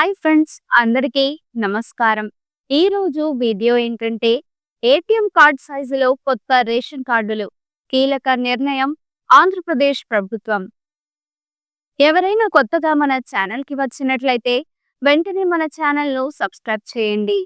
Hi friends, అందరికీ నమస్కారం. ఈరోజు వీడియో ఏంటంటే ఏటీఎం కార్డ్ సైజులో కొత్త రేషన్ కార్డులు కీలక నిర్ణయం ఆంధ్రప్రదేశ్ ప్రభుత్వం. ఎవరైనా కొత్తగా మన ఛానల్కి వచ్చినట్లయితే వెంటనే మన ఛానల్ను సబ్స్క్రైబ్ చేయండి.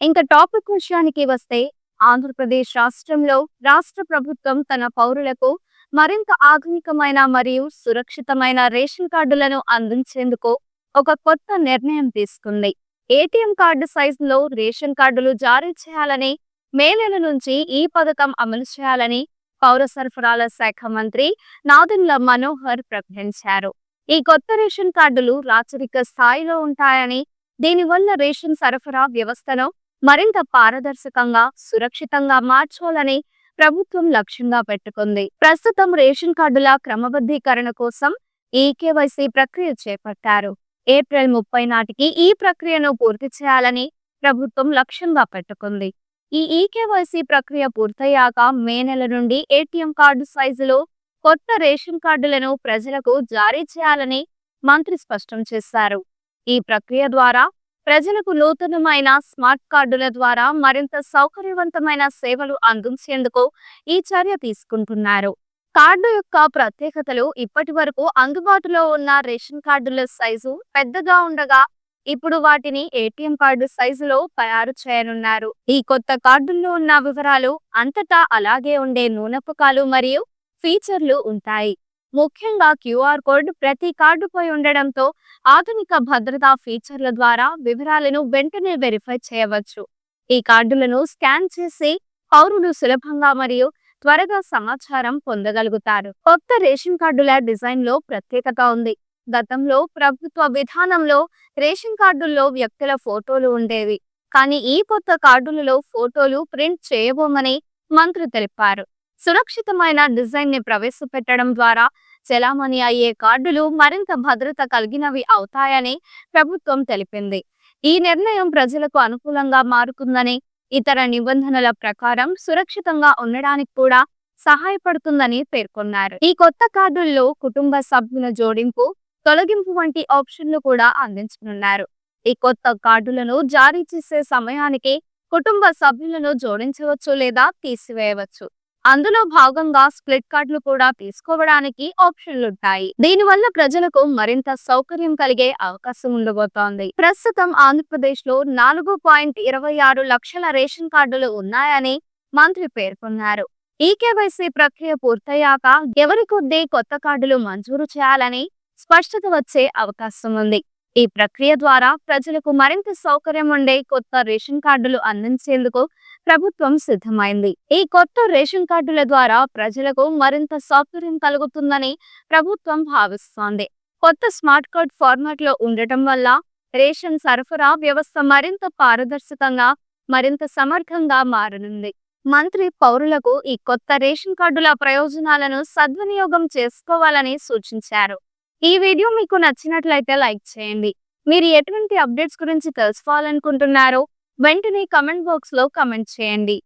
ఇంకా టాపిక్ విషయానికి వస్తే ఆంధ్రప్రదేశ్ రాష్ట్రంలో రాష్ట్ర ప్రభుత్వం తన పౌరులకు మరింత ఆధునికమైన మరియు సురక్షితమైన రేషన్ కార్డులను అందించేందుకు ఒక కొత్త నిర్ణయం తీసుకుంది. ఏటీఎం కార్డు సైజులో రేషన్ కార్డులు జారీ చేయాలని, మే నెల నుంచి ఈ పథకం అమలు చేయాలని పౌర సరఫరాల శాఖ మంత్రి నాదెండ్ల మనోహర్ ప్రకటించారు. ఈ కొత్త రేషన్ కార్డులు రాచరిక స్థాయిలో ఉంటాయని, దీనివల్ల రేషన్ సరఫరా వ్యవస్థను మరింత పారదర్శకంగా, సురక్షితంగా మార్చాలని ప్రభుత్వం లక్ష్యంగా పెట్టుకుంది. ప్రస్తుతం రేషన్ కార్డుల క్రమబద్ధీకరణ కోసం ఈకేవైసీ ప్రక్రియ చేపట్టారు. ఏప్రిల్ 30 నాటికి ఈ ప్రక్రియను పూర్తి చేయాలని ప్రభుత్వం లక్ష్యంగా పెట్టుకుంది. ఈ ఈకేవైసీ ప్రక్రియ పూర్తయ్యాక మే నెల నుండి ఏటీఎం కార్డు సైజులో కొత్త రేషన్ కార్డులను ప్రజలకు జారీ చేయాలని మంత్రి స్పష్టం చేశారు. ఈ ప్రక్రియ ద్వారా ప్రజలకు నూతనమైన స్మార్ట్ కార్డుల ద్వారా మరింత సౌకర్యవంతమైన సేవలు అందించేందుకు ఈ చర్య తీసుకుంటున్నారు. కార్డు యొక్క ప్రత్యేకతలు: ఇప్పటి వరకు అందుబాటులో ఉన్న రేషన్ కార్డుల సైజు పెద్దగా ఉండగా ఇప్పుడు వాటిని ఏటీఎం కార్డు సైజులో తయారు చేయనున్నారు. ఈ కొత్త కార్డుల్లో ఉన్న వివరాలు అంతటా అలాగే ఉండే నూనెపకాలు మరియు ఫీచర్లు ఉంటాయి. ముఖ్యంగా క్యూఆర్ కోడ్ ప్రతి కార్డుపై ఉండడంతో ఆధునిక భద్రతా ఫీచర్ల ద్వారా వివరాలను వెంటనే వెరిఫై చేయవచ్చు. ఈ కార్డులను స్కాన్ చేసి పౌరులు సులభంగా మరియు త్వరగా సమాచారం పొందగలుగుతారు. కొత్త రేషన్ కార్డుల డిజైన్ లో ప్రత్యేకత ఉంది. గతంలో ప్రభుత్వ విధానంలో రేషన్ కార్డుల్లో వ్యక్తుల ఫోటోలు ఉండేవి, కానీ ఈ కొత్త కార్డులలో ఫోటోలు ప్రింట్ చేయబోమని మంత్రి తెలిపారు. సురక్షితమైన డిజైన్ ని ప్రవేశపెట్టడం ద్వారా చెలామణి అయ్యే కార్డులు మరింత భద్రత కలిగినవి అవుతాయని ప్రభుత్వం తెలిపింది. ఈ నిర్ణయం ప్రజలకు అనుకూలంగా మారుతుందని, ఇతర నిబంధనల ప్రకారం సురక్షితంగా ఉండడానికి కూడా సహాయపడుతుందని పేర్కొన్నారు. ఈ కొత్త కార్డుల్లో కుటుంబ సభ్యుల జోడింపు, తొలగింపు వంటి ఆప్షన్లు కూడా అందించనున్నారు. ఈ కొత్త కార్డులను జారీ చేసే సమయానికి కుటుంబ సభ్యులను జోడించవచ్చు లేదా తీసివేయవచ్చు. అందులో భాగంగా స్ప్లిట్ కార్డులు కూడా తీసుకోవడానికి ఆప్షన్లుంటాయి. దీనివల్ల ప్రజలకు మరింత సౌకర్యం కలిగే అవకాశం ఉండబోతోంది. ప్రస్తుతం ఆంధ్రప్రదేశ్ లో 4.26 లక్షల రేషన్ కార్డులు ఉన్నాయని మంత్రి పేర్కొన్నారు. ఈకేవైసీ ప్రక్రియ పూర్తయ్యాక ఎవరి కొద్ది కొత్త కార్డులు మంజూరు చేయాలని స్పష్టత వచ్చే అవకాశం ఉంది. ఈ ప్రక్రియ ద్వారా ప్రజలకు మరింత సౌకర్యం ఉండే కొత్త రేషన్ కార్డులు అందించేందుకు ప్రభుత్వం సిద్ధమైంది. ఈ కొత్త రేషన్ కార్డుల ద్వారా ప్రజలకు మరింత సౌకర్యం కలుగుతుందని ప్రభుత్వం భావిస్తోంది. కొత్త స్మార్ట్ కార్డ్ ఫార్మాట్ లో ఉండటం వల్ల రేషన్ సరఫరా వ్యవస్థ మరింత పారదర్శకంగా, మరింత సమర్థంగా మారనుంది. మంత్రి పౌరులకు ఈ కొత్త రేషన్ కార్డుల ప్రయోజనాలను సద్వినియోగం చేసుకోవాలని సూచించారు. ఈ వీడియో మీకు నచ్చినట్లయితే లైక్ చేయండి. మీరు ఎటువంటి అప్డేట్స్ గురించి తెలుసుకోవాలనుకుంటున్నారో వెంటనే కమెంట్ బాక్స్ లో కమెంట్ చేయండి.